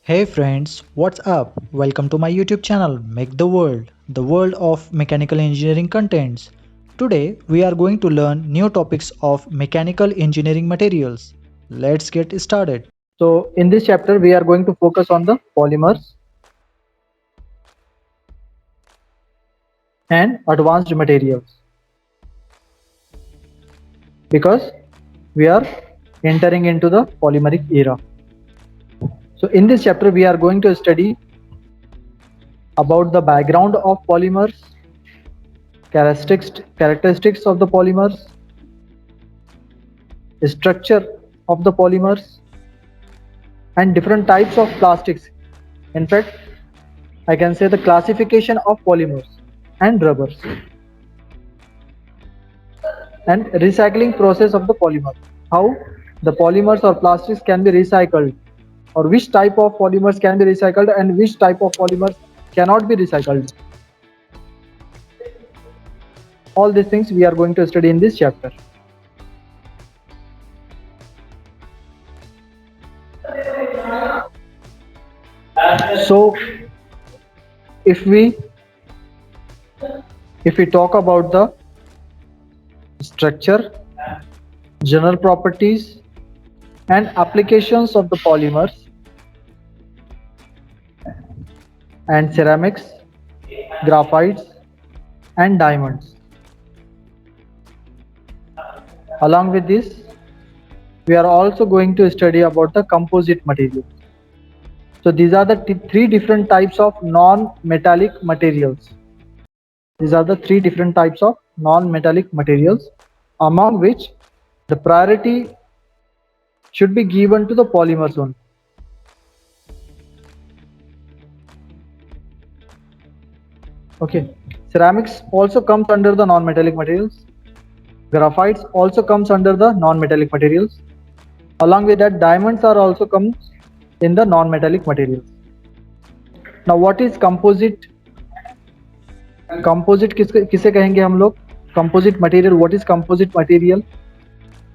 Hey friends, what's up? Welcome to my YouTube channel Make the world of mechanical engineering contents. Today we are going to learn new topics of mechanical engineering materials. Let's get started. So in this chapter, we are going to focus on the polymers and advanced materials because we are entering into the polymeric era. So in this chapter, we are going to study about the background of polymers, characteristics of the polymers, structure of the polymers, and different types of plastics. In fact, I can say the classification of polymers and rubbers and recycling process of the polymer. How the polymers or plastics can be recycled, or which type of polymers can be recycled and which type of polymers cannot be recycled. All these things we are going to study in this chapter. So if we talk about the structure, general properties and applications of the polymers and ceramics, graphites and diamonds. Along with this, we are also going to study about the composite materials. So these are the three different types of non-metallic materials. These are the three different types of non-metallic materials, among which the priority should be given to the polymers only. Okay, ceramics also comes under the non-metallic materials. Graphites also comes under the non-metallic materials. Along with that, diamonds are also comes in the non-metallic materials. Now, what is composite? Composite किसे कहेंगे हम लोग? Composite material. What is composite material?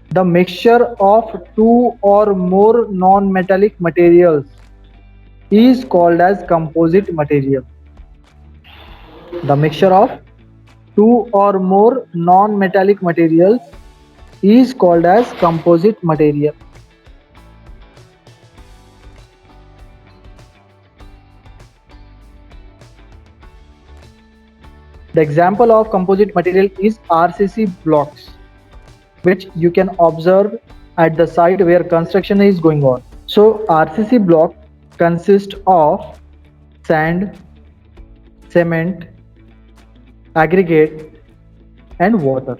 The mixture of two or more non-metallic materials is called as composite material. The mixture of two or more non-metallic materials is called as composite material. The example of composite material is RCC blocks, which you can observe at the site where construction is going on. So RCC block consists of sand, cement, aggregate and water.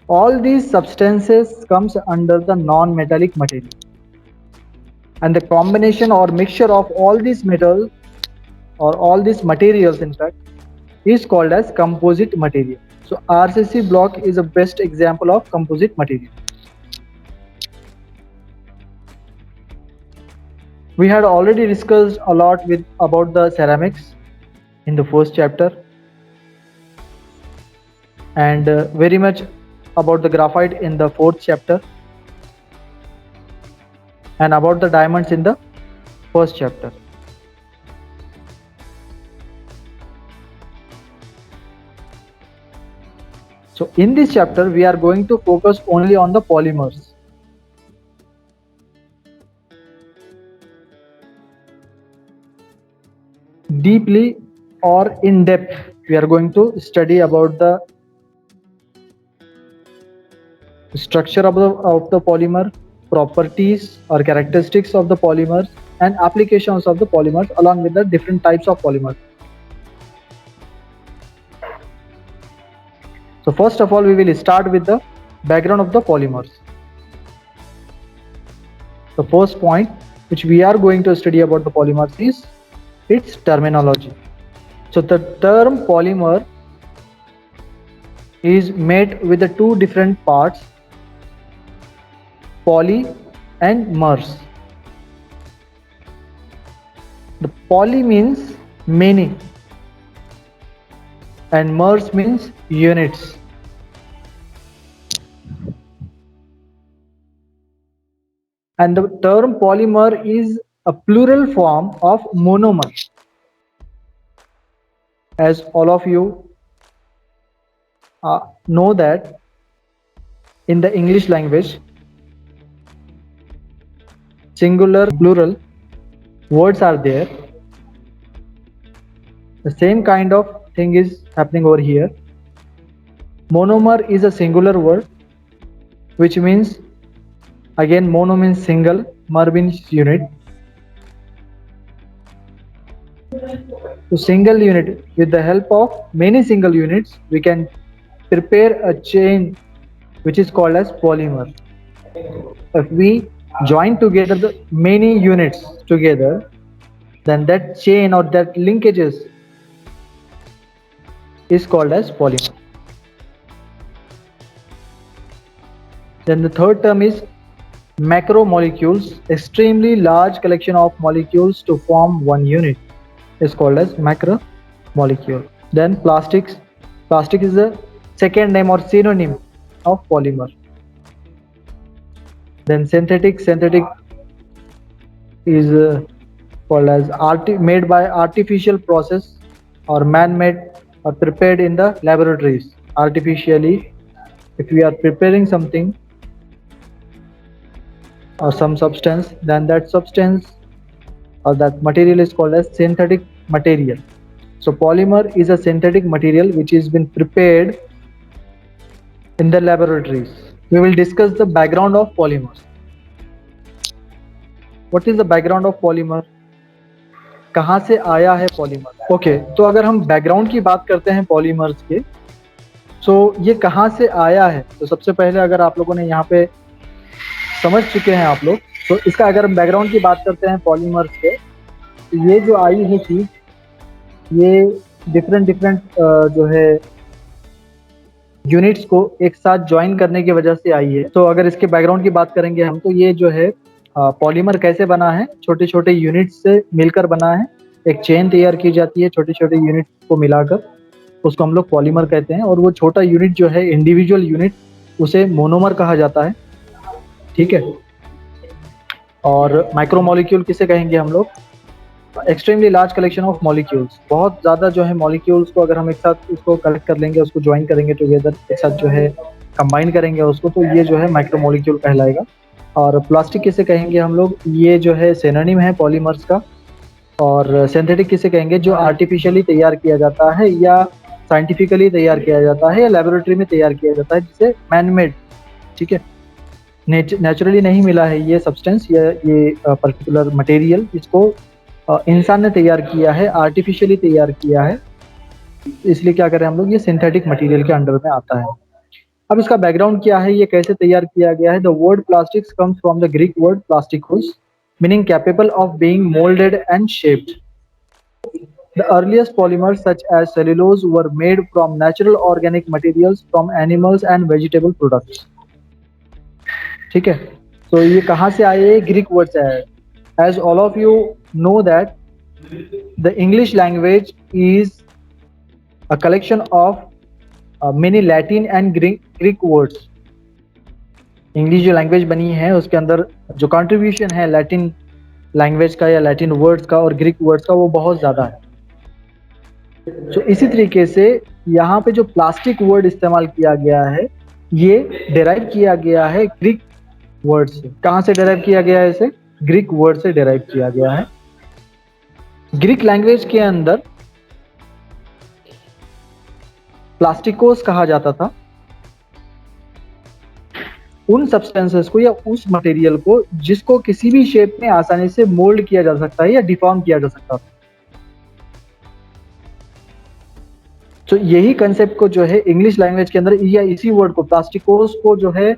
All these substances comes under the non-metallic material, and the combination or mixture of all these metals or all these materials in fact is called as composite material. So RCC block is a best example of composite material. We had already discussed a lot about the ceramics in the first chapter, and very much about the graphite in the fourth chapter, and about the diamonds in the first chapter. So in this chapter, we are going to focus only on the polymers. Deeply or in depth, we are going to study about the structure of the polymer, properties or characteristics of the polymers, and applications of the polymers along with the different types of polymers. So first of all, we will start with the background of the polymers. The first point which we are going to study about the polymers is its terminology. So the term polymer is made with the two different parts, poly and mers. The poly means many and mers means units. and the term polymer is a plural form of monomer. As all of you know that in the English language, singular, plural words are there. The same kind of thing is happening over here. Monomer is a singular word, which means, again, mono means single, mer means unit. So single unit, with the help of many single units, we can prepare a chain which is called as polymer. If we join together the many units together, then that chain or that linkages is called as polymer. Then the third term is macromolecules. Extremely large collection of molecules to form one unit is called as macromolecule. Then plastics. Plastic is the second name or synonym of polymer. Then synthetic. Synthetic is called as made by artificial process or man-made or prepared in the laboratories artificially. If we are preparing something or some substance, then that substance or that material is called as synthetic material. So polymer is a synthetic material which has been prepared in the laboratories. We will discuss the background of polymers. What is the background of polymer? कहाँ से आया है polymer? Okay, तो अगर हम background की बात करते हैं पॉलीमर्स के, तो ये कहाँ से आया है? तो सबसे पहले अगर आप लोगों ने यहाँ पे समझ चुके हैं आप लोग, तो इसका अगर हम बैकग्राउंड की बात करते हैं पॉलीमर्स के, तो ये जो आई है चीज, ये डिफरेंट जो है यूनिट्स को एक साथ ज्वाइन करने की वजह से आई है। तो अगर इसके बैकग्राउंड की बात करेंगे हम, तो ये जो है पॉलीमर कैसे बना है? छोटे छोटे यूनिट्स से मिलकर बना है। एक चेन तैयार की जाती है छोटे छोटे यूनिट्स को मिलाकर, उसको हम लोग पॉलीमर कहते हैं। और वो छोटा यूनिट जो है, इंडिविजुअल यूनिट, उसे मोनोमर कहा जाता है। ठीक है। और माइक्रोमोलिक्यूल किसे कहेंगे हम लोग? Extremely large collection of molecules. बहुत ज़्यादा जो है मॉलिक्यूल्स को अगर हम एक साथ उसको कलेक्ट कर लेंगे, उसको ज्वाइन करेंगे टुगेदर, एक साथ जो है कंबाइन करेंगे उसको, तो ये जो है माइक्रोमोलिक्यूल कहलाएगा। और प्लास्टिक किसे कहेंगे हम लोग? ये जो है सिनोनिम है पॉलीमर्स का। और सिंथेटिक किसे कहेंगे? जो आर्टिफिशियली तैयार किया जाता है या साइंटिफिकली तैयार किया जाता है या लेबोरेटरी में तैयार किया जाता है, जिसे मैनमेड, ठीक है, नेचुरली नहीं मिला है ये सब्सटेंस या ये पर्टिकुलर मटेरियल, इसको इंसान ने तैयार किया है, आर्टिफिशियली तैयार किया है, इसलिए क्या करें हम लोग, ये सिंथेटिक मटेरियल के अंडर में आता है। अब इसका बैकग्राउंड क्या है, ये कैसे तैयार किया गया है? The word plastics comes from the Greek word plastikos, meaning capable of being moulded and shaped. The earliest polymers such as cellulose were made from natural organic materials from animals and vegetable products. ठीक है, तो ये कहाँ से आए? Greek word से आए। As all of you know that the English language is a collection of many Latin and Greek words. English जो लैंग्वेज बनी है उसके अंदर जो कंट्रीब्यूशन है लैटिन लैंग्वेज का या लैटिन वर्ड्स का और ग्रीक वर्ड्स का, वो बहुत ज़्यादा है। तो इसी तरीके से यहाँ पे जो प्लास्टिक वर्ड इस्तेमाल किया गया है, ये डिराइव किया गया है ग्रीक वर्ड से। कहाँ से डिराइव किया गया है? इसे ग्रीक वर्ड से डिराइव किया गया है। ग्रीक लैंग्वेज के अंदर प्लास्टिकोस कहा जाता था उन सब्सटेंसेस को या उस मटेरियल को जिसको किसी भी शेप में आसानी से मोल्ड किया जा सकता है या डिफॉर्म किया जा सकता था। तो यही कंसेप्ट को जो है इंग्लिश लैंग्वेज के अंदर या इसी वर्ड को प्लास्टिकोस को जो है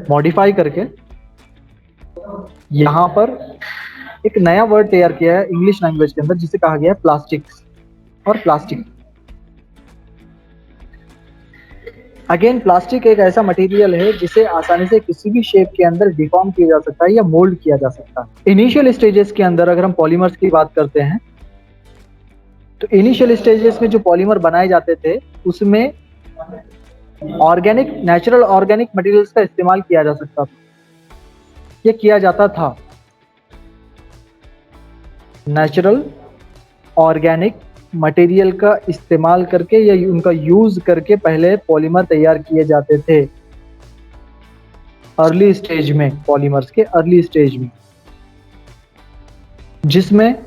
मॉडिफाई करके यहाँ पर एक नया वर्ड तैयार किया है इंग्लिश लैंग्वेज के अंदर, जिसे कहा गया है प्लास्टिक्स और प्लास्टिक। अगेन, प्लास्टिक एक ऐसा मटेरियल है जिसे आसानी से किसी भी शेप के अंदर डिफॉर्म किया जा सकता है या मोल्ड किया जा सकता है। इनिशियल स्टेजेस के अंदर अगर हम पॉलीमर्स की बात करते हैं, तो इनिशियल स्टेजेस में जो पॉलीमर बनाए जाते थे उसमें नेचुरल ऑर्गेनिक मटेरियल्स का इस्तेमाल किया जा सकता था। ये किया जाता था। नेचुरल ऑर्गेनिक मटेरियल का इस्तेमाल करके या उनका यूज करके पहले पॉलीमर तैयार किए जाते थे, अर्ली स्टेज में, पॉलीमर्स के अर्ली स्टेज में, जिसमें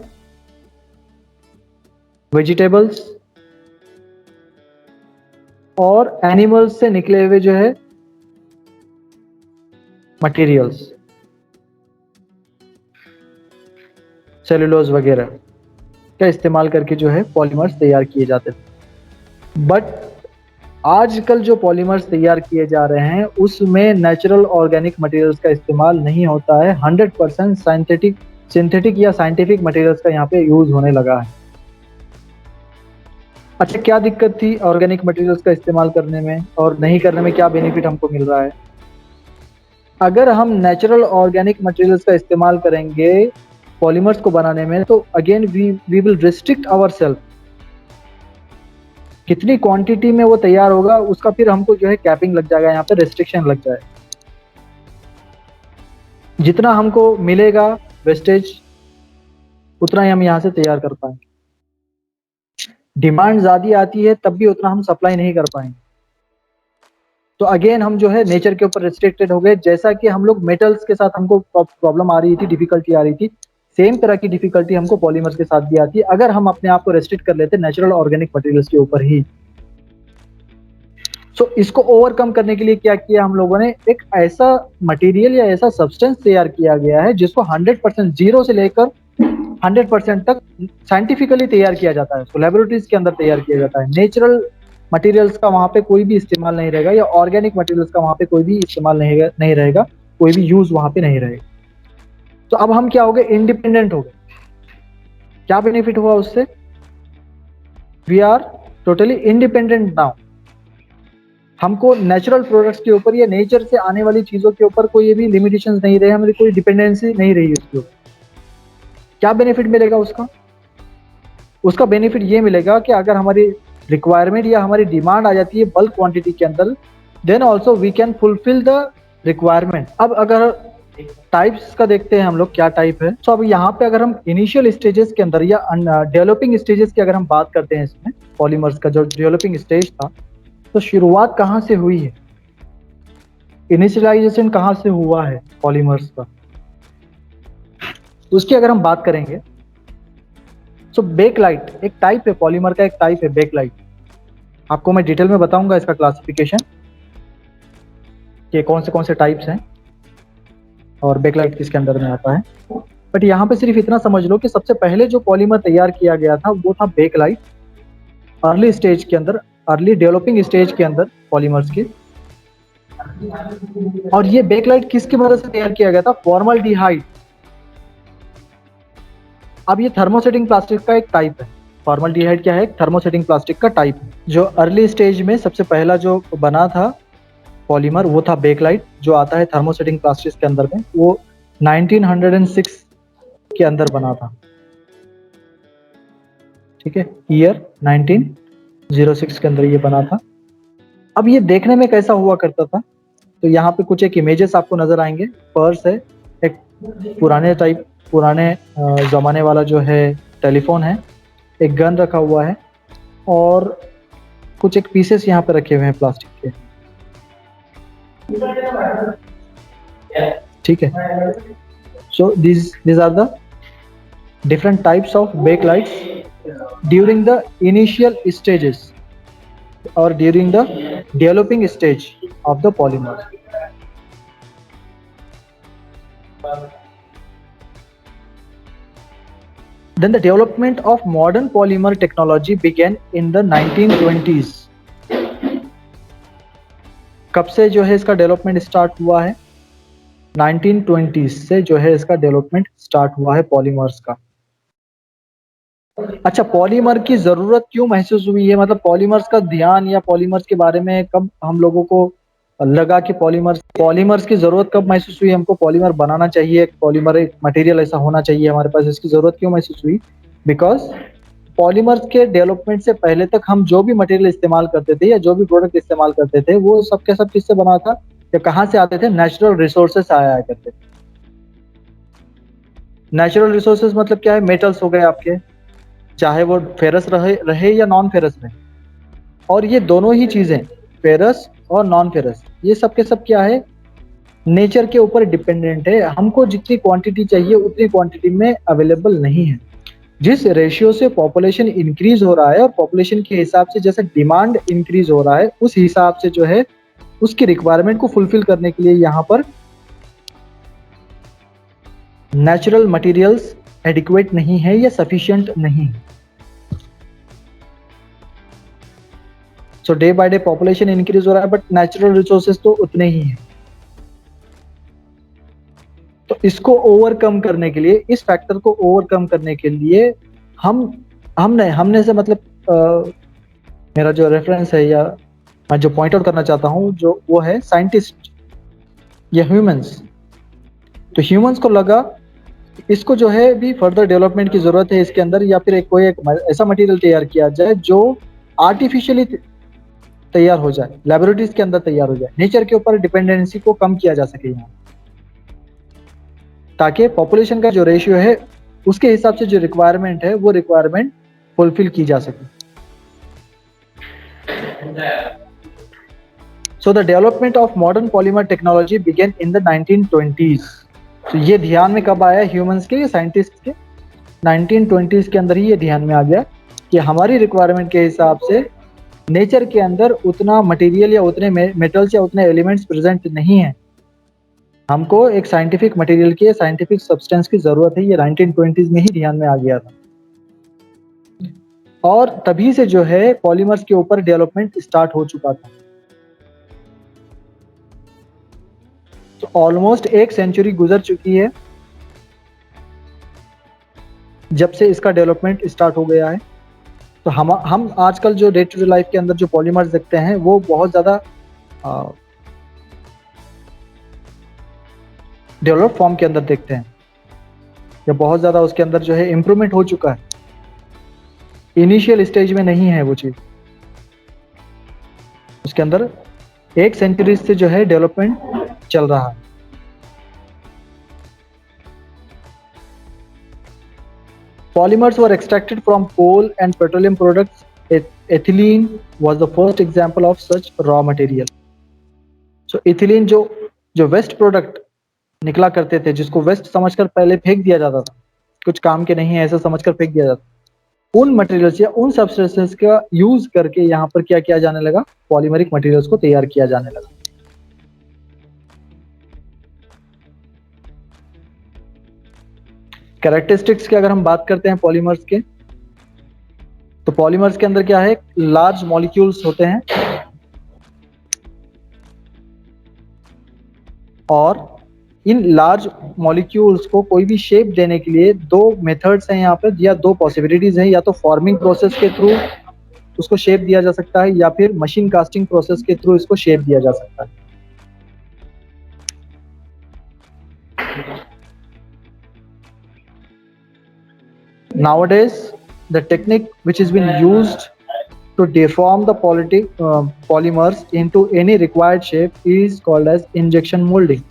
वेजिटेबल्स और एनिमल्स से निकले हुए जो है मटेरियल्स, सेलुलोज वगैरह का इस्तेमाल करके जो है पॉलीमर्स तैयार किए जाते थे। बट आजकल जो पॉलीमर्स तैयार किए जा रहे हैं उसमें नेचुरल ऑर्गेनिक मटेरियल्स का इस्तेमाल नहीं होता है, 100% सिंथेटिक या साइंटिफिक मटेरियल्स का यहाँ पे यूज होने लगा है। अच्छा, क्या दिक्कत थी ऑर्गेनिक मटेरियल्स का इस्तेमाल करने में और नहीं करने में, क्या बेनिफिट हमको मिल रहा है? अगर हम नेचुरल ऑर्गेनिक मटेरियल्स का इस्तेमाल करेंगे पॉलीमर्स को बनाने में, तो again we will restrict ourselves. कितनी क्वांटिटी में वो तैयार होगा उसका फिर हमको जो है कैपिंग लग जाएगा, यहाँ पे रेस्ट्रिक्शन लग जाए। जितना हमको मिलेगा वेस्टेज उतना ही हम यहाँ से तैयार कर पाएंगे। डिमांड ज्यादा आती है तब भी उतना हम सप्लाई नहीं कर पाएंगे। तो अगेन हम जो है नेचर के ऊपर रिस्ट्रिक्टेड हो गए। जैसा कि हम लोग मेटल्स के साथ हमको प्रॉब्लम आ रही थी, डिफिकल्टी आ रही थी, सेम तरह की डिफिकल्टी हमको पॉलीमर्स के साथ भी आती है अगर हम अपने आप को रेस्ट्रिक्ट कर लेते नेचुरल ऑर्गेनिक मटेरियल्स के ऊपर ही। सो इसको ओवरकम करने के लिए क्या किया हम लोगों ने, एक ऐसा मटेरियल या ऐसा सब्सटेंस तैयार किया गया है जिसको 100% जीरो से लेकर 100% तक साइंटिफिकली तैयार किया जाता है, तो लेबोरेटरीज के अंदर तैयार किया जाता है। नेचुरल मटेरियल्स का वहां पे कोई भी इस्तेमाल नहीं रहेगा या ऑर्गेनिक मटेरियल्स का वहां पे कोई भी इस्तेमाल नहीं रहेगा, कोई भी यूज वहां पे नहीं रहेगा। तो अब हम क्या हो गए, इंडिपेंडेंट हो गए। क्या बेनिफिट हुआ उससे? We are totally independent now. हमको नेचुरल प्रोडक्ट्स के ऊपर या नेचर से आने वाली चीजों के ऊपर कोई भी लिमिटेशंस नहीं रहे, हमारी कोई डिपेंडेंसी नहीं रही उसके ऊपर। क्या बेनिफिट मिलेगा उसका? उसका बेनिफिट ये मिलेगा कि अगर हमारी रिक्वायरमेंट या हमारी डिमांड आ जाती है बल्क क्वांटिटी के अंदर, then also we can fulfil the requirement. अब अगर टाइप्स का देखते हैं हम लोग, क्या टाइप है। तो अब यहाँ पे अगर हम इनिशियल स्टेजेस के अंदर या डेवलपिंग स्टेजेस की अगर हम बात करते हैं, इसमें पॉलीमर्स का जो डेवलपिंग स्टेज था, तो शुरुआत कहाँ से हुई है, इनिशियलाइजेशन कहाँ से हुआ है पॉलीमर्स का, उसकी अगर हम बात करेंगे तो बेकलाइट एक टाइप है, पॉलीमर का एक टाइप है बेकलाइट। आपको मैं डिटेल में बताऊंगा इसका क्लासिफिकेशन कि कौन से टाइप्स हैं और बेकलाइट किसके अंदर में आता है। बट यहाँ पे सिर्फ इतना समझ लो कि सबसे पहले जो पॉलीमर तैयार किया गया था वो था बेकलाइट, अर्ली स्टेज के अंदर, अर्ली डेवलपिंग स्टेज के अंदर पॉलीमर्स के। और ये बेकलाइट किसकी मदद से तैयार किया गया था? फॉर्मल्डिहाइड। अब ये थर्मोसेटिंग प्लास्टिक का एक टाइप है। फॉर्मल्डिहाइड क्या है? थर्मोसेटिंग प्लास्टिक का टाइप है। जो अर्ली स्टेज में सबसे पहला जो बना था पॉलीमर वो था बेकलाइट, जो आता है थर्मोसेटिंग प्लास्टिक के अंदर में। वो 1906 के अंदर बना था, ठीक है, ईयर 1906 के अंदर ये बना था। अब ये देखने में कैसा हुआ करता था, तो यहाँ पे कुछ एक इमेजेस आपको नजर आएंगे। पर्स है, एक पुराने जमाने वाला जो है टेलीफोन है, एक गन रखा हुआ है और कुछ एक पीसेस यहाँ पे रखे हुए हैं प्लास्टिक के, ठीक है। So these are the different types of Bakelites during the initial stages और during the developing stage of the polymer. Then the development of modern polymer technology began in the 1920s. कब से जो है इसका development start हुआ है? 1920s से जो है इसका डेवलपमेंट स्टार्ट हुआ है पॉलीमर्स का। अच्छा, पॉलीमर की जरूरत क्यों महसूस हुई है, मतलब पॉलीमर्स का ध्यान या पॉलीमर्स के बारे में कब हम लोगों को लगा कि पॉलीमर्स की जरूरत कब महसूस हुई, हमको पॉलीमर बनाना चाहिए, पॉलीमर एक मटेरियल ऐसा होना चाहिए हमारे पास, इसकी जरूरत क्यों महसूस हुई? बिकॉज पॉलीमर्स के डेवलपमेंट से पहले तक हम जो भी मटेरियल इस्तेमाल करते थे या जो भी प्रोडक्ट इस्तेमाल करते थे वो सब के सब किससे बना था या कहाँ से आते थे? नेचुरल रिसोर्सेस आया करते थे। नेचुरल रिसोर्सेज मतलब क्या है? मेटल्स हो गए आपके, चाहे वो फेरस रहे या नॉन फेरस रहे। और ये दोनों ही चीजें, फेरस और नॉन फेरस, ये सब के सब क्या है? नेचर के ऊपर डिपेंडेंट है। हमको जितनी क्वांटिटी चाहिए उतनी क्वांटिटी में अवेलेबल नहीं है। जिस रेशियो से पॉपुलेशन इंक्रीज हो रहा है और पॉपुलेशन के हिसाब से जैसे डिमांड इंक्रीज हो रहा है, उस हिसाब से जो है उसकी रिक्वायरमेंट को फुलफिल करने के लिए यहाँ पर नेचुरल मटेरियल्स एडिक्वेट नहीं है या सफिशिएंट नहीं है। So day by day population increase हो रहा है बट नेचुरल रिसोर्सेज तो उतने ही हैं। तो इसको ओवरकम करने के लिए, इस फैक्टर को ओवरकम करने के लिए हमने से मतलब मेरा जो रेफरेंस है या मैं जो पॉइंट आउट करना चाहता हूँ जो वो है साइंटिस्ट या ह्यूमंस। तो ह्यूमंस को लगा इसको जो है भी फर्दर डेवलपमेंट की जरूरत है इसके अंदर, या फिर एक ऐसा मटेरियल तैयार किया जाए जो आर्टिफिशियली तैयार हो जाए, लेबोरेटरीज के अंदर तैयार हो जाए, नेचर के ऊपर डिपेंडेंसी को कम किया जा सके यहाँ, ताकि पॉपुलेशन का जो रेशियो है उसके हिसाब से जो रिक्वायरमेंट है वो रिक्वायरमेंट फुलफिल की जा सके। So the development of modern polymer technology began in the 1920s. तो ये ध्यान में कब आया ह्यूमंस के, साइंटिस्ट के? 1920s के अंदर ही ये ध्यान में आ गया कि हमारी रिक्वायरमेंट के हिसाब से नेचर के अंदर उतना मटेरियल या उतने मेटल्स या उतने एलिमेंट्स प्रेजेंट नहीं है। हमको एक साइंटिफिक मटेरियल की, साइंटिफिक सब्सटेंस की जरूरत है। ये 1920s में ही ध्यान में आ गया था और तभी से जो है पॉलीमर्स के ऊपर डेवलपमेंट स्टार्ट हो चुका था। तो ऑलमोस्ट एक सेंचुरी गुजर चुकी है जब से इसका डेवलपमेंट स्टार्ट हो गया है। तो हम आजकल जो डे टू डे लाइफ के अंदर जो पॉलीमर्स देखते हैं वो बहुत ज़्यादा डेवलप फॉर्म के अंदर देखते हैं, या बहुत ज़्यादा उसके अंदर जो है इम्प्रूवमेंट हो चुका है। इनिशियल स्टेज में नहीं है वो चीज़, उसके अंदर एक सेंचुरी से जो है डेवलपमेंट चल रहा है। Polymers were extracted from coal and petroleum products. Ethylene was the first example of such raw material. So ethylene जो वेस्ट प्रोडक्ट निकला करते थे, जिसको वेस्ट समझकर पहले फेंक दिया जाता था, कुछ काम के नहीं है ऐसा समझकर फेंक दिया जाता, उन मटेरियल्स या उन सब्सटेंसेस का यूज करके यहाँ पर क्या किया जाने लगा? पॉलीमरिक मटेरियल्स को तैयार किया जाने लगा। कैरेक्टरिस्टिक्स की अगर हम बात करते हैं पॉलीमर्स के, तो पॉलीमर्स के अंदर क्या है? लार्ज मॉलिक्यूल्स होते हैं और इन लार्ज मॉलिक्यूल्स को कोई भी शेप देने के लिए दो मेथड्स हैं यहाँ पर, या दो पॉसिबिलिटीज हैं। या तो फॉर्मिंग प्रोसेस के थ्रू उसको शेप दिया जा सकता है, या फिर मशीन कास्टिंग प्रोसेस के थ्रू इसको शेप दिया जा सकता है। Nowadays, the technique which has been used to deform the polymers into any required shape is called as injection molding.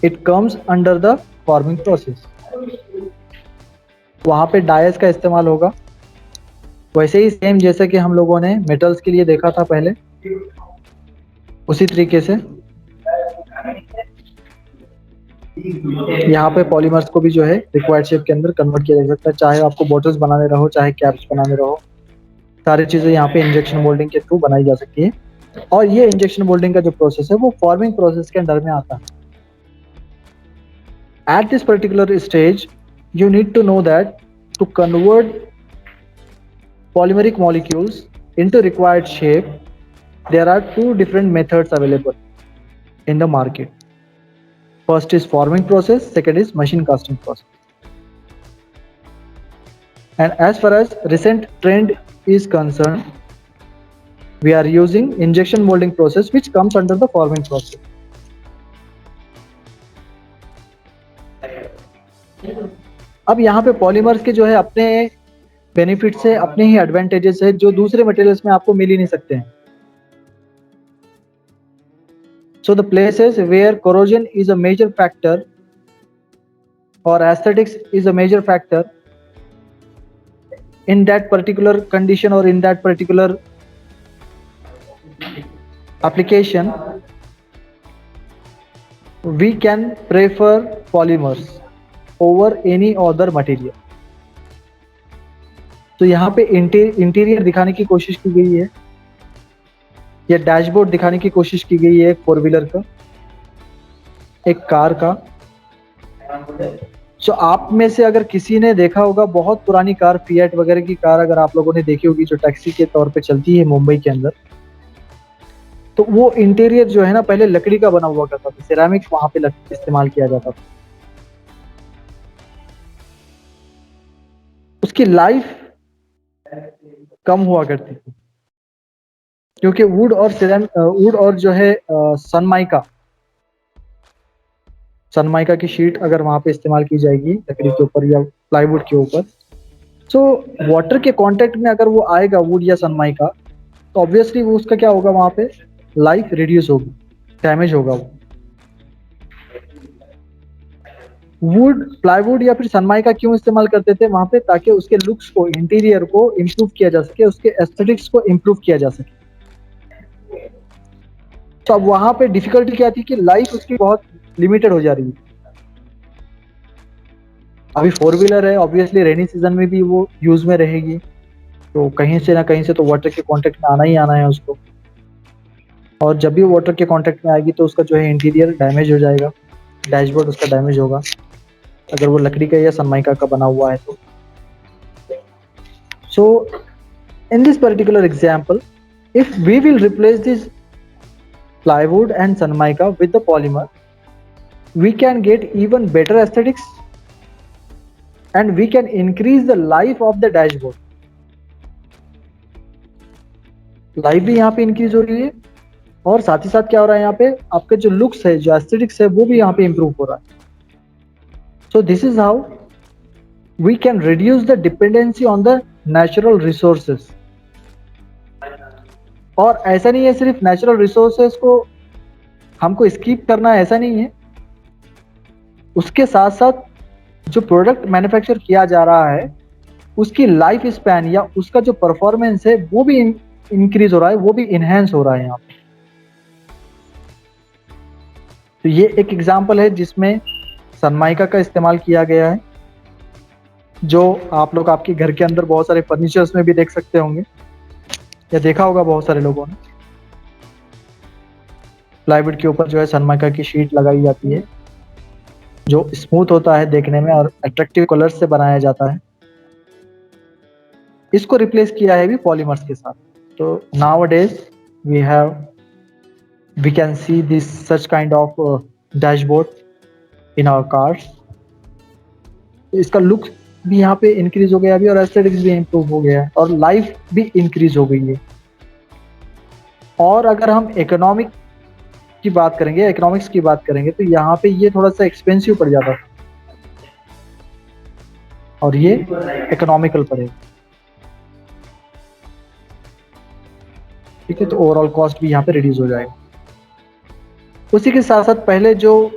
It comes under the forming process. वहाँ पे DISE का इस्तेमाल होगा, वैसे ही सेम जैसे कि हम लोगों ने मेटल्स के लिए देखा था पहले, उसी तरीके से यहाँ पे पॉलीमर्स को भी जो है रिक्वायर्ड शेप के अंदर कन्वर्ट किया जा सकता है। चाहे आपको बॉटल्स बनाने रहो, चाहे कैप्स बनाने रहो, सारी चीजें यहाँ पे इंजेक्शन मोल्डिंग के थ्रू बनाई जा सकती है। और ये इंजेक्शन मोल्डिंग का जो प्रोसेस है वो फॉर्मिंग प्रोसेस के अंडर में आता है। At this particular stage you need to know that to convert polymeric molecules into required shape, there are two different methods available in the market. First is forming process, second is machine casting process. And as far as recent trend is concerned, we are using injection molding process which comes under the forming process. अब यहाँ पे polymers के जो है अपने benefits है, अपने ही advantages है जो दूसरे मटेरियल्स में आपको मिल ही नहीं सकते हैं। So the places where corrosion is a major factor or aesthetics is a major factor in that particular condition or in that particular application, we can prefer polymers over any other material. तो यहाँ पे interior दिखाने की कोशिश की गई है, या डैशबोर्ड दिखाने की कोशिश की गई है एक 4 व्हीलर का, एक कार का। तो आप में से अगर किसी ने देखा होगा बहुत पुरानी कार, फिएट वगैरह की कार अगर आप लोगों ने देखी होगी जो टैक्सी के तौर पे चलती है मुंबई के अंदर, तो वो इंटीरियर जो है ना पहले लकड़ी का बना हुआ करता था, सिरेमिक वहां पे इस्तेमाल किया जाता था। उसकी लाइफ कम हुआ करती थी क्योंकि वुड और जो है सनमाइका की शीट अगर वहां पे इस्तेमाल की जाएगी लकड़ी के ऊपर या प्लाईवुड के ऊपर, तो वाटर के कांटेक्ट में अगर वो आएगा वुड या सनमाइका, तो ऑब्वियसली वो उसका क्या होगा, वहां पे लाइफ रिड्यूस होगी, डैमेज होगा वो। वुड, प्लाईवुड या फिर सनमाइका क्यों इस्तेमाल करते थे वहां पे, ताकि उसके लुक्स को, इंटीरियर को इम्प्रूव किया जा सके, उसके एस्थेटिक्स को इम्प्रूव किया जा सके। तो अब वहां पे डिफिकल्टी क्या थी कि लाइफ उसकी बहुत लिमिटेड हो जा रही है। अभी 4 व्हीलर है, ऑब्वियसली रेनी सीजन में भी वो यूज में रहेगी, तो कहीं से ना कहीं से तो वाटर के कांटेक्ट में आना ही आना है उसको, और जब भी वाटर के कांटेक्ट में आएगी तो उसका जो है इंटीरियर डैमेज हो जाएगा, डैशबोर्ड उसका डैमेज होगा अगर वो लकड़ी का या सनमाइका का बना हुआ है तो। So in this particular example, if we will replace this plywood and Sanmaika with the polymer, we can get even better aesthetics and we can increase the life of the dashboard. Life भी यहाँ पे increase हो रही है और साथ ही साथ क्या हो रहा है, यहाँ पे आपके जो लुक्स है, जो एस्थेटिक्स है, वो भी यहाँ पे इंप्रूव हो रहा है। So this is how we can reduce the dependency on the natural resources. और ऐसा नहीं है सिर्फ नेचुरल रिसोर्सेस को हमको स्किप करना है, ऐसा नहीं है। उसके साथ साथ जो प्रोडक्ट मैन्युफैक्चर किया जा रहा है उसकी लाइफ स्पैन या उसका जो परफॉर्मेंस है वो भी इंक्रीज हो रहा है, वो भी इनहेंस हो रहा है यहाँ पे। तो ये एक एग्जांपल है जिसमें सनमाइका का इस्तेमाल किया गया है, जो आप लोग आपके घर के अंदर बहुत सारे फर्नीचर्स में भी देख सकते होंगे या देखा होगा बहुत सारे लोगों ने। प्लाईवुड के ऊपर जो है सनमाइका की शीट लगाई जाती है जो स्मूथ होता है देखने में और अट्रैक्टिव कलर्स से बनाया जाता है। इसको रिप्लेस किया है भी पॉलीमर्स के साथ। तो nowadays we can see this such kind of dashboard in our cars. इसका लुक भी यहाँ पे इंक्रीज हो गया अभी और एस्थेटिक्स भी इम्प्रूव हो गया है और लाइफ भी इंक्रीज हो गई है। और अगर हम इकोनॉमिक्स की बात करेंगे तो यहाँ पे ये थोड़ा सा एक्सपेंसिव पड़ जाता है और ये इकोनॉमिकल पड़ेगा। ठीक है, तो ओवरऑल कॉस्ट भी यहाँ पे रिड्यूस हो जाएगा। उसी के साथ साथ पहले जो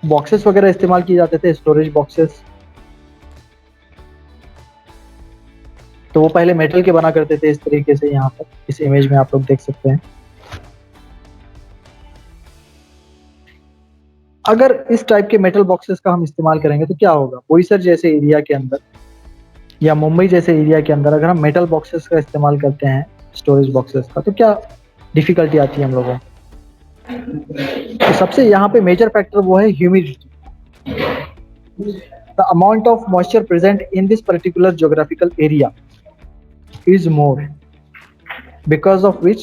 बॉक्सेस वगैरह इस्तेमाल किए जाते थे, स्टोरेज बॉक्सेस, तो वो पहले मेटल के बना करते थे इस तरीके से। यहाँ पर इस इमेज में आप लोग देख सकते हैं। अगर इस टाइप के मेटल बॉक्सेस का हम इस्तेमाल करेंगे तो क्या होगा, बोईसर जैसे एरिया के अंदर या मुंबई जैसे एरिया के अंदर अगर हम मेटल बॉक्सेस का इस्तेमाल करते हैं, स्टोरेज बॉक्सेस का, तो क्या डिफिकल्टी आती है हम लोगों को। तो सबसे यहाँ पे मेजर फैक्टर वो है humidity. The amount of moisture present in this particular geographical area is more, because of which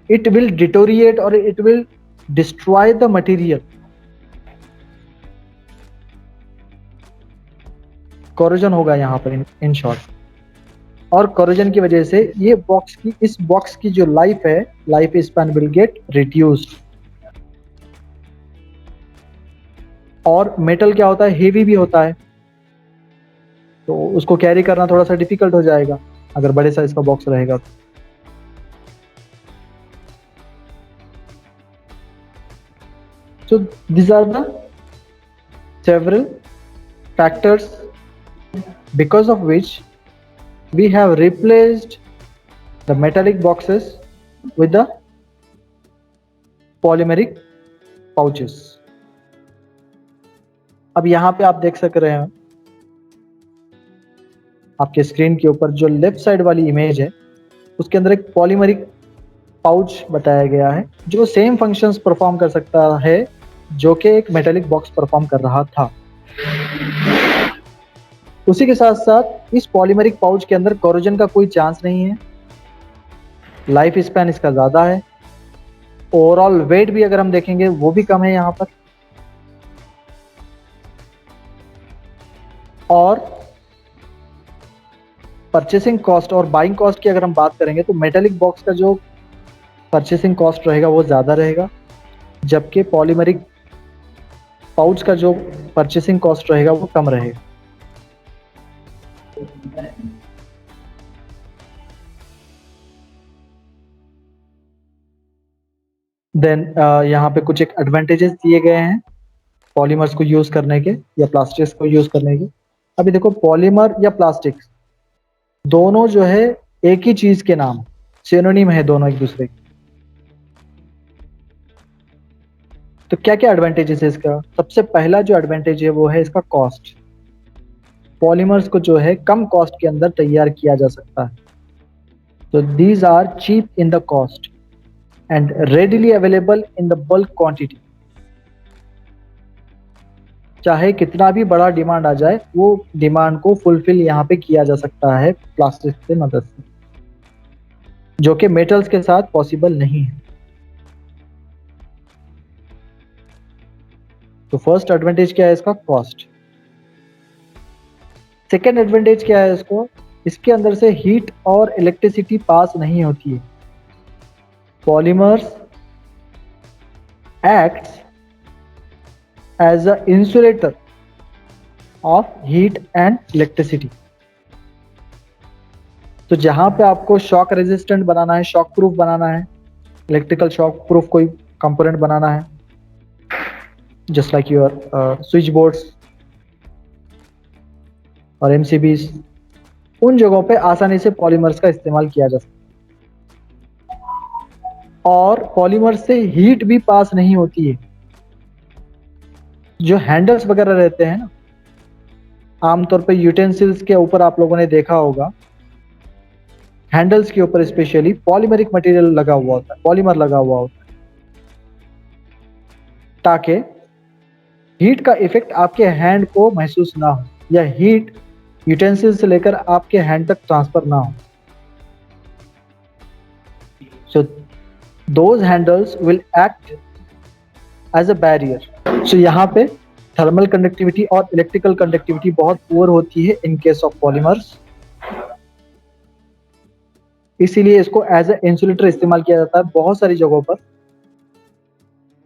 it will deteriorate or it will destroy the material. corrosion होगा यहाँ पर in short, और corrosion की वजह से ये इस बॉक्स की जो लाइफ है, life span will get reduced। और मेटल क्या होता है, हेवी भी होता है, तो उसको कैरी करना थोड़ा सा डिफिकल्ट हो जाएगा अगर बड़े साइज का बॉक्स रहेगा। So these are the several factors because of which we have replaced the metallic boxes with the polymeric pouches. अब यहाँ पे आप देख सक रहे हैं आपके स्क्रीन के ऊपर जो लेफ्ट साइड वाली इमेज है उसके अंदर एक पॉलीमरिक पाउच बताया गया है जो सेम फंक्शंस परफॉर्म कर सकता है जो कि एक मेटालिक बॉक्स परफॉर्म कर रहा था। उसी के साथ साथ इस पॉलीमरिक पाउच के अंदर कोरोजन का कोई चांस नहीं है, लाइफ स्पैन इसका ज़्यादा है, ओवरऑल वेट भी अगर हम देखेंगे वो भी कम है यहाँ पर, और परचेसिंग कॉस्ट और बाइंग कॉस्ट की अगर हम बात करेंगे तो मेटालिक बॉक्स का जो परचेसिंग कॉस्ट रहेगा वो ज़्यादा रहेगा, जबकि पॉलीमरिक पाउच का जो परचेसिंग कॉस्ट रहेगा वो कम रहेगा। देन यहाँ पे कुछ एक एडवांटेजेस दिए गए हैं पॉलीमर्स को यूज करने के या प्लास्टिक्स को यूज करने के। अभी देखो पॉलीमर या प्लास्टिक्स दोनों जो है एक ही चीज के नाम, सिनोनिम है दोनों एक दूसरे के। तो क्या क्या एडवांटेजेस है इसका? सबसे पहला जो एडवांटेज है वो है इसका कॉस्ट। पॉलीमर्स को जो है कम कॉस्ट के अंदर तैयार किया जा सकता है। तो these are cheap in the cost and readily available in the bulk quantity. चाहे कितना भी बड़ा डिमांड आ जाए वो डिमांड को फुलफिल यहाँ पे किया जा सकता है प्लास्टिक से मदद से, जो कि मेटल्स के साथ पॉसिबल नहीं है। तो फर्स्ट एडवांटेज क्या है इसका? कॉस्ट। सेकेंड एडवांटेज क्या है इसको? इसके अंदर से हीट और इलेक्ट्रिसिटी पास नहीं होती है। Polymers acts as a insulator of heat and electricity. तो जहां पे आपको शॉक रेजिस्टेंट बनाना है, शॉक प्रूफ बनाना है, इलेक्ट्रिकल शॉक प्रूफ कोई कंपोनेंट बनाना है, just like your switch boards और एमसीबीज, उन जगहों पे आसानी से पॉलीमर्स का इस्तेमाल किया जा सकता है। और पॉलीमर से हीट भी पास नहीं होती है। जो हैंडल्स वगैरह रहते हैं ना, आमतौर पे यूटेंसिल्स के ऊपर आप लोगों ने देखा होगा, हैंडल्स के ऊपर स्पेशली पॉलीमरिक मटेरियल लगा हुआ होता है, पॉलीमर लगा हुआ होता है, ताकि हीट का इफेक्ट आपके हैंड को महसूस ना हो या हीट यूटेंसिल से लेकर आपके हैंड तक ट्रांसफर ना हो। So those handles will act as a barrier. So यहाँ पे थर्मल कंडक्टिविटी और इलेक्ट्रिकल कंडक्टिविटी बहुत पुअर होती है इन केस ऑफ पॉलीमर्स, इसीलिए इसको एज ए इंसुलेटर इस्तेमाल किया जाता है बहुत सारी जगहों पर।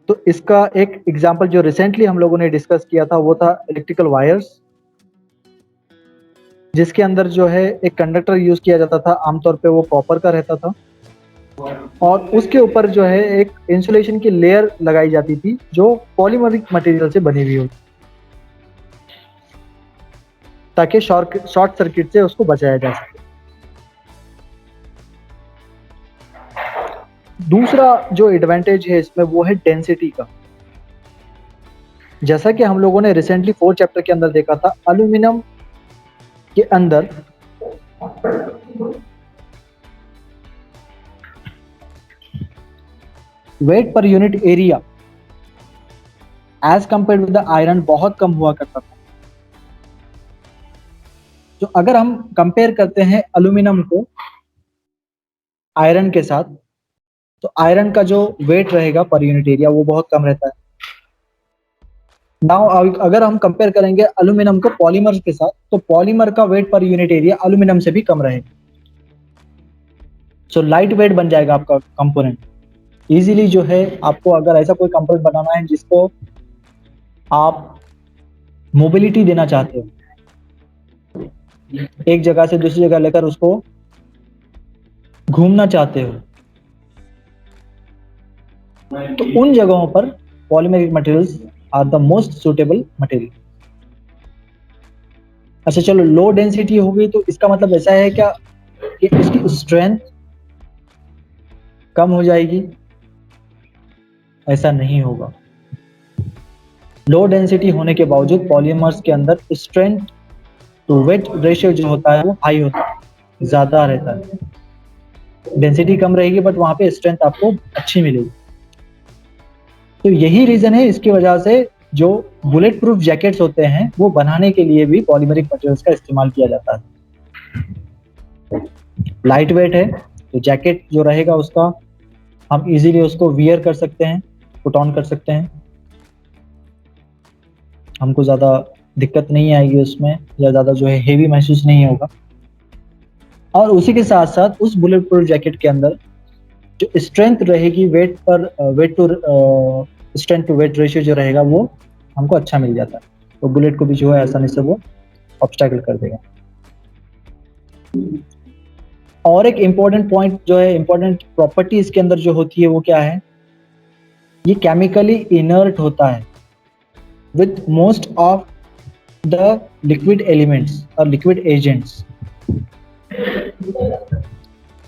तो इसका एक एग्जांपल जो रिसेंटली हम लोगों ने डिस्कस किया था वो था इलेक्ट्रिकल वायर्स, जिसके अंदर जो है एक कंडक्टर यूज किया जाता था, आमतौर पे वो कॉपर का रहता था, और उसके ऊपर जो है एक इंसुलेशन की लेयर लगाई जाती थी जो पॉलीमरिक मटेरियल से बनी हुई होती, ताकि शॉर्ट सर्किट से उसको बचाया जा सके। दूसरा जो एडवांटेज है इसमें वो है डेंसिटी का। जैसा कि हम लोगों ने रिसेंटली 4 चैप्टर के अंदर देखा था, एल्यूमिनियम के अंदर weight per unit area as compared with the iron बहुत कम हुआ करता था। तो अगर हम कंपेयर करते हैं एल्यूमिनियम को आयरन के साथ, तो आयरन का जो वेट रहेगा पर यूनिट एरिया वो बहुत कम रहता है। नाउ अगर हम कंपेयर करेंगे एल्यूमिनियम को पॉलीमर के साथ, तो पॉलीमर का wait per unit area aluminium से भी कम रहेगा। सो लाइट वेट बन जाएगा आपका कंपोनेंट। इजीली जो है आपको अगर ऐसा कोई कंपोनेंट बनाना है जिसको आप मोबिलिटी देना चाहते हो, एक जगह से दूसरी जगह लेकर उसको घूमना चाहते हो, तो उन जगहों पर polymeric materials are the most suitable material. अच्छा चलो, लो डेंसिटी हो गई तो इसका मतलब ऐसा है क्या कि इसकी स्ट्रेंथ कम हो जाएगी? ऐसा नहीं होगा। लो डेंसिटी होने के बावजूद पॉलीमर्स के अंदर स्ट्रेंथ टू वेट रेशियो जो होता है वो हाई होता है, ज्यादा रहता है। डेंसिटी कम रहेगी बट वहां पे स्ट्रेंथ आपको अच्छी मिलेगी। तो यही रीजन है, इसकी वजह से जो बुलेट प्रूफ जैकेट्स होते हैं वो बनाने के लिए भी पॉलीमेरिक मटेरियल्स का इस्तेमाल किया जाता है। लाइट वेट है तो जैकेट जो रहेगा उसका हम इजीली उसको वियर कर सकते हैं, पुट ऑन कर सकते हैं, हमको ज़्यादा दिक्कत नहीं आएगी उसमें, या ज़्यादा जो है हेवी महसूस नहीं होगा। और उसी के साथ साथ उस बुलेट प्रूफ जैकेट के अंदर जो स्ट्रेंथ रहेगी weight per, weight to strength to weight ratio जो रहेगा वो हमको अच्छा मिल जाता है, तो बुलेट को भी जो है आसानी से वो ऑब्स्टैकल कर देगा। और एक इम्पोर्टेंट पॉइंट जो है, इम्पोर्टेंट प्रॉपर्टी इसके अंदर जो होती है वो क्या है, ये केमिकली इनर्ट होता है with most of the liquid elements or liquid agents।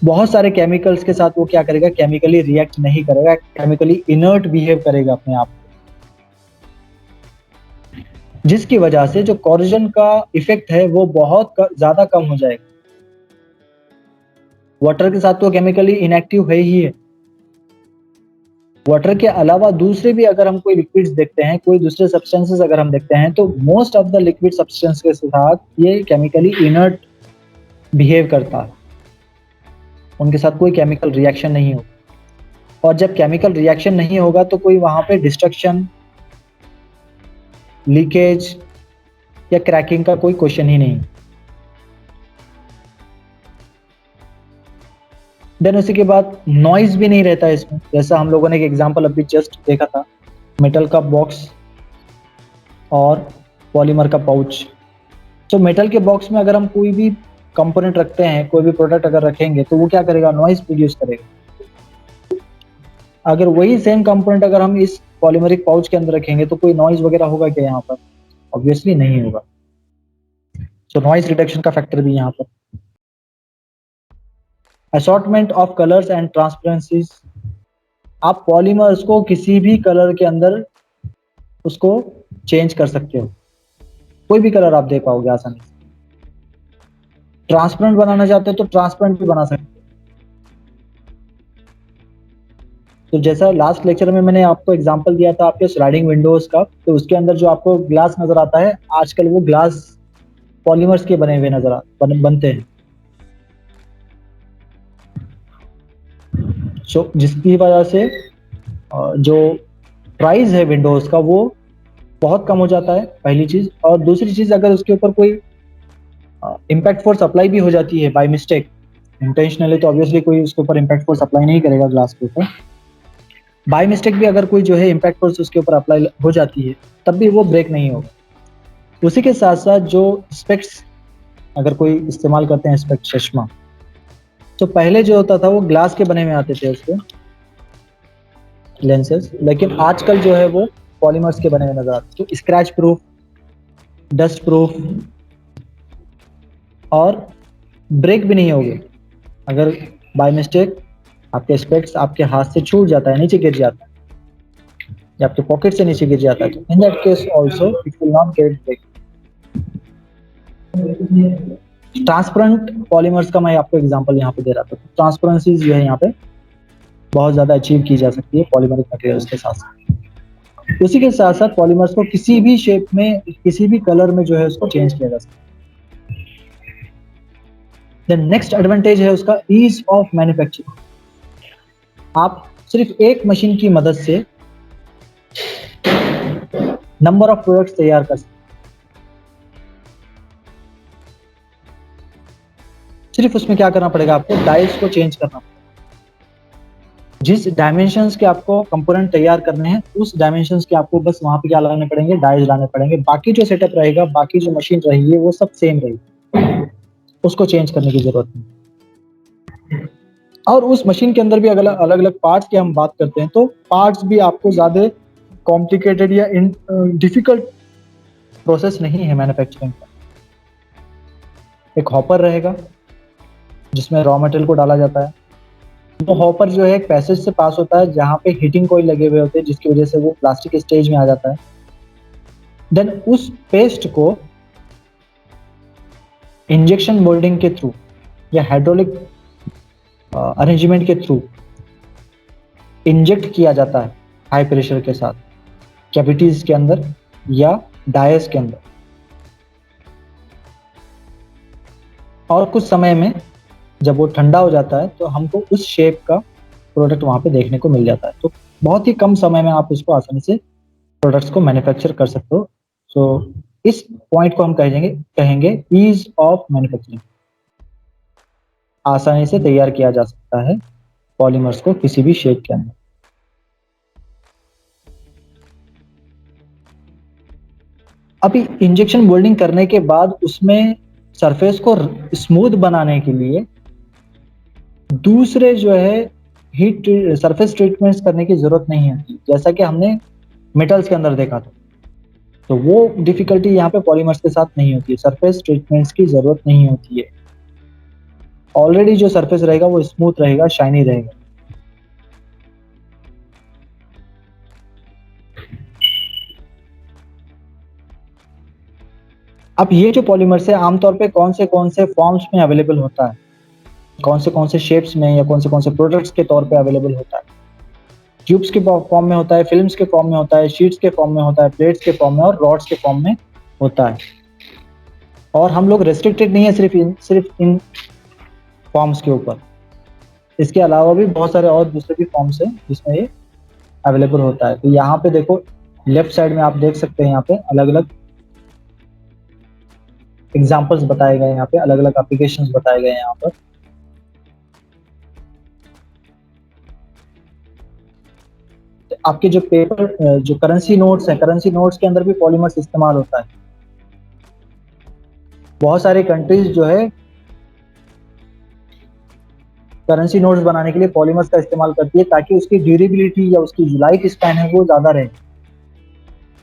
बहुत सारे केमिकल्स के साथ वो क्या करेगा, केमिकली रिएक्ट नहीं करेगा, केमिकली इनर्ट बिहेव करेगा अपने आप, जिसकी वजह से जो कोरोजन का इफेक्ट है वो बहुत ज्यादा कम हो जाएगा। वाटर के साथ तो केमिकली इनएक्टिव है ही है। वाटर के अलावा दूसरे भी अगर हम कोई लिक्विड्स देखते हैं, कोई दूसरे सब्सटेंसेस अगर हम देखते हैं, तो most of the liquid substance के साथ ये केमिकली इनर्ट बिहेव करता है, उनके साथ कोई केमिकल रिएक्शन नहीं होगा। और जब केमिकल रिएक्शन नहीं होगा तो कोई वहां पे डिस्ट्रक्शन, लीकेज या क्रैकिंग का कोई क्वेश्चन ही नहीं। देन उसी के बाद नॉइज भी नहीं रहता है इसमें, जैसा हम लोगों ने एक एग्जांपल अभी जस्ट देखा था, मेटल का बॉक्स और पॉलीमर का पाउच। तो मेटल के बॉक्स में अगर हम कोई भी कंपोनेंट रखते हैं, कोई भी प्रोडक्ट अगर रखेंगे तो वो क्या करेगा, नॉइज प्रोड्यूस करेगा। अगर वही सेम कंपोनेंट अगर हम इस पॉलीमरिक पाउच के अंदर रखेंगे तो कोई नॉइज वगैरह होगा क्या यहाँ पर? ऑब्वियसली नहीं होगा। सो नॉइज रिडक्शन का फैक्टर भी यहाँ पर। असॉर्टमेंट ऑफ कलर्स एंड ट्रांसपेरेंसीज, आप पॉलीमर्स को किसी भी कलर के अंदर उसको चेंज कर सकते हो, कोई भी कलर आप दे पाओगे आसानी से। ट्रांसपेरेंट बनाना चाहते हो तो ट्रांसपेरेंट भी बना सकते हो। तो जैसा लास्ट लेक्चर में मैंने आपको एग्जांपल दिया था आपके स्लाइडिंग विंडोज का, तो उसके अंदर जो आपको ग्लास नजर आता है, आजकल वो ग्लास पॉलीमर्स के बने हुए बनते हैं। जिसकी वजह से जो प्राइस है विंडोज का वो बहुत कम हो जाता है, पहली चीज। और दूसरी चीज, अगर उसके ऊपर कोई इम्पैक्ट फोर्स अप्लाई भी हो जाती है बाय मिस्टेक, इंटेंशनली तो ऑब्वियसली कोई उसके ऊपर इम्पैक्ट फोर्स अप्लाई नहीं करेगा ग्लास के ऊपर, बाय मिस्टेक भी अगर कोई जो है इम्पैक्ट फोर्स उसके ऊपर अप्लाई हो जाती है तब भी वो ब्रेक नहीं होगा। उसी के साथ साथ जो स्पेक्स अगर कोई इस्तेमाल करते हैं, स्पेक्स चश्मा, तो पहले जो होता था वो ग्लास के बने हुए आते थे उसके लेंसेज, लेकिन आजकल जो है वो पॉलीमर्स के बने हुए नजर आते हैं, तो स्क्रैच प्रूफ, डस्ट प्रूफ और ब्रेक भी नहीं होगे। अगर बाय मिस्टेक आपके स्पेक्स आपके हाथ से छूट जाता है, नीचे गिर जाता है या आपके पॉकेट से नीचे गिर जाता है, तो in that case also it will not get break. Transparent polymers का मैं आपको एग्जांपल यहाँ पे दे रहा था। ट्रांसपेरेंसी जो है यहाँ पे बहुत ज्यादा अचीव की जा सकती है पॉलीमरिक मटेरियल्स के साथ साथ। उसी के साथ साथ पॉलीमर्स को किसी भी शेप में, किसी भी कलर में जो है उसको चेंज किया जा सकता है। देन नेक्स्ट एडवांटेज है उसका ईज ऑफ मैन्युफैक्चरिंग। आप सिर्फ एक मशीन की मदद से नंबर ऑफ प्रोडक्ट्स तैयार कर सकते हैं। सिर्फ उसमें क्या करना पड़ेगा, आपको डाइस को चेंज करना पड़ेगा। जिस डायमेंशंस के आपको कंपोनेंट तैयार करने हैं उस डायमेंशंस के आपको बस वहां पे क्या लाने पड़ेंगे, डाइस लाने पड़ेंगे। बाकी जो सेटअप रहेगा, बाकी जो मशीन रहेगी वो सब सेम रहेगी, उसको चेंज करने की जरूरत नहीं। और उस मशीन के अंदर भी अगर अलग अलग पार्ट्स की हम बात करते हैं तो पार्ट्स भी आपको ज्यादा कॉम्प्लिकेटेड या डिफिकल्ट प्रोसेस नहीं है मैन्युफैक्चरिंग का। एक हॉपर रहेगा जिसमें रॉ मटेरियल को डाला जाता है। वो हॉपर जो है एक पैसेज से पास होता है जहाँ पे हीटिंग कॉइल लगे हुए होते हैं, जिसकी वजह से वो प्लास्टिक स्टेज में आ जाता है। देन उस पेस्ट को इंजेक्शन मोल्डिंग के थ्रू या हाइड्रोलिक अरेंजमेंट के थ्रू इंजेक्ट किया जाता है हाई प्रेशर के साथ कैविटीज के अंदर या डायस के अंदर, और कुछ समय में जब वो ठंडा हो जाता है तो हमको उस शेप का प्रोडक्ट वहां पे देखने को मिल जाता है। तो बहुत ही कम समय में आप उसको आसानी से प्रोडक्ट्स को मैन्युफैक्चर कर सकते हो। सो इस पॉइंट को हम कहेंगे ईज ऑफ मैन्युफैक्चरिंग। आसानी से तैयार किया जा सकता है पॉलीमर्स को किसी भी शेप के अंदर। अभी इंजेक्शन मोल्डिंग करने के बाद उसमें सरफेस को स्मूथ बनाने के लिए दूसरे जो है हीट सरफेस ट्रीटमेंट्स करने की जरूरत नहीं है, जैसा कि हमने मेटल्स के अंदर देखा था। तो वो डिफिकल्टी यहाँ पे पॉलीमर्स के साथ नहीं होती है, सरफेस ट्रीटमेंट्स की जरूरत नहीं होती है। ऑलरेडी जो सरफेस रहेगा वो स्मूथ रहेगा, शाइनी रहेगा। अब ये जो पॉलीमर्स है आमतौर पे कौन से फॉर्म्स में अवेलेबल होता है, कौन से शेप्स में या कौन से प्रोडक्ट्स के तौर पे अवेलेबल होता है। ट्यूब्स के फॉर्म में होता है, फिल्म्स के फॉर्म में होता है, शीट्स के फॉर्म में होता है, प्लेट्स के फॉर्म में और रॉड्स के फॉर्म में होता है। और हम लोग रेस्ट्रिक्टेड नहीं है सिर्फ इन फॉर्म्स के ऊपर, इसके अलावा भी बहुत सारे और दूसरे भी फॉर्म्स हैं जिसमें ये अवेलेबल होता है। तो यहाँ पे देखो लेफ्ट साइड में आप देख सकते हैं, यहाँ पे अलग अलग एग्जाम्पल्स बताए गए हैं, यहाँ पे अलग अलग एप्लीकेशंस बताए गए हैं। यहाँ पर आपके जो पेपर जो करेंसी नोट्स हैं, करेंसी नोट्स के अंदर भी पॉलीमर्स इस्तेमाल होता है। बहुत सारे कंट्रीज जो है करेंसी नोट्स बनाने के लिए पॉलीमर्स का इस्तेमाल करती है ताकि उसकी ड्यूरेबिलिटी या उसकी लाइफ स्पैन है वो ज्यादा रहे।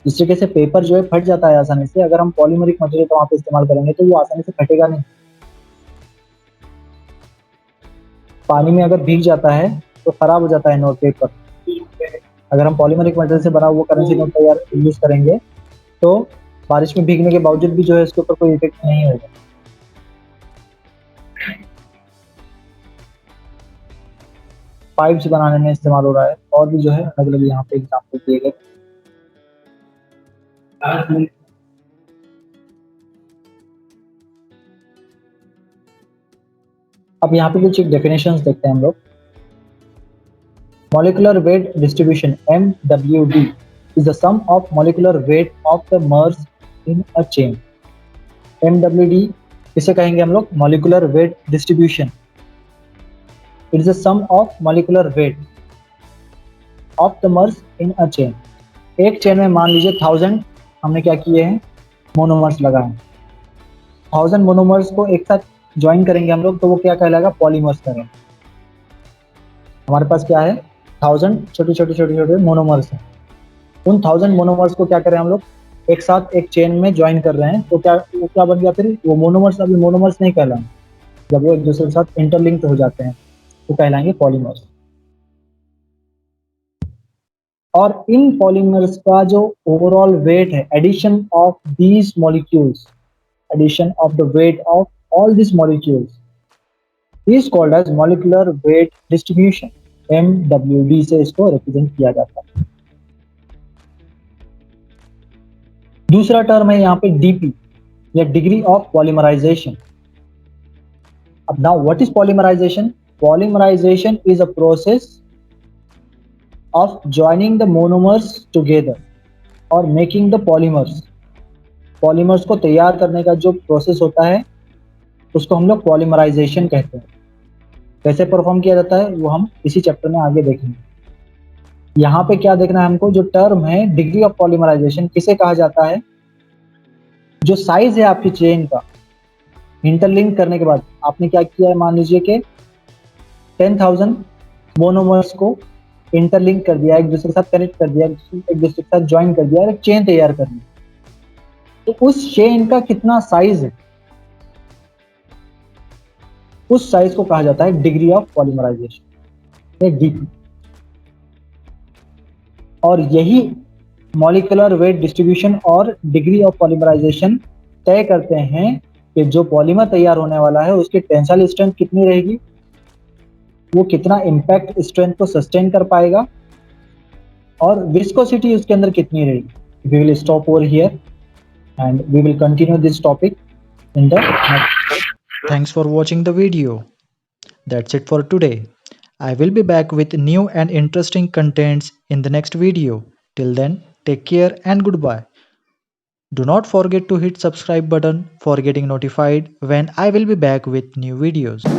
जिस तरीके से पेपर जो है फट जाता है आसानी से, अगर हम पॉलीमरिक मटेरियल वहां पे इस्तेमाल करेंगे तो वो आसानी से फटेगा नहीं। पानी में अगर भीग जाता है तो खराब हो जाता है नोट पेपर। अगर हम पॉलीमरिक मटेरियल से बना हुआ करेंसी नोट तैयार यूज करेंगे तो बारिश में भीगने के बावजूद भी जो है इसके ऊपर कोई इफेक्ट नहीं होगा। पाइप्स बनाने में इस्तेमाल हो रहा है, और भी जो है अलग अलग यहाँ पे एग्जाम्पल दिए गए। अब यहाँ पे कुछ डेफिनेशंस देखते हैं हम लोग। Molecular weight distribution MWD is the sum of molecular weight of the moles in a chain। MWD इसे कहेंगे हम लोग molecular weight distribution. It is the sum of molecular weight of the moles in a chain. एक chain में मान लीजिए 1000 हमने क्या किए हैं, मोनोमर्स लगाए। 1000 मोनोमर्स को एक साथ ज्वाइन करेंगे हम लोग तो वो क्या कहलाएगा, पॉलीमर्स करेंगे। हमारे पास क्या है, 1000 छोटे मोनोमर्स हैं। उन 1000 मोनोमर्स को क्या करें हम लोग, एक साथ एक चेन में ज्वाइन कर रहे हैं तो वो क्या बन गया, फिर वो मोनोमर्स अभी मोनोमर्स नहीं कहलाएंगे। जब वो एक दूसरे के साथ इंटरलिंक्ड हो जाते हैं तो कहलाएंगे पॉलीमर्स। और इन पॉलीमर्स का जो ओवरऑल वेट है, addition of these molecules, addition of the weight of all this molecules is called as molecular weight distribution. MWD से इसको रिप्रेजेंट किया जाता है। दूसरा टर्म है यहाँ पे DP या डिग्री ऑफ पॉलीमराइजेशन। अब now what is polymerization? Polymerization is a process of joining the monomers together और making the polymers। पॉलीमर्स को तैयार करने का जो प्रोसेस होता है उसको हम लोग पॉलीमराइजेशन कहते हैं। कैसे परफॉर्म किया जाता है वो हम इसी चैप्टर में आगे देखेंगे। यहाँ पे क्या देखना है हमको, जो टर्म है डिग्री ऑफ पॉलीमराइजेशन किसे कहा जाता है, जो साइज है आपकी चेन का इंटरलिंक करने के बाद आपने क्या किया है, मान लीजिए कि 10,000 मोनोमर्स को इंटरलिंक कर दिया, एक दूसरे के साथ कनेक्ट कर दिया, एक दूसरे के साथ ज्वाइन कर दिया और एक चेन तैयार कर दी, तो उस चेन का कितना साइज है, उस साइज को कहा जाता है डिग्री ऑफ पॉलीमराइजेशन, डीपी। और यही मॉलिक्यूलर वेट डिस्ट्रीब्यूशन और डिग्री ऑफ पॉलीमराइजेशन तय करते हैं कि जो पॉलीमर तैयार होने वाला है उसकी टेंसाइल स्ट्रेंथ कितनी रहेगी, वो कितना इम्पैक्ट स्ट्रेंथ को सस्टेन कर पाएगा, और विस्कोसिटी उसके अंदर कितनी रहेगी। We will stop over here and we will continue this topic in the next. Thanks for watching the video. That's it for today. I will be back with new and interesting contents in the next video. Till then, take care and goodbye. Do not forget to hit subscribe button for getting notified when I will be back with new videos.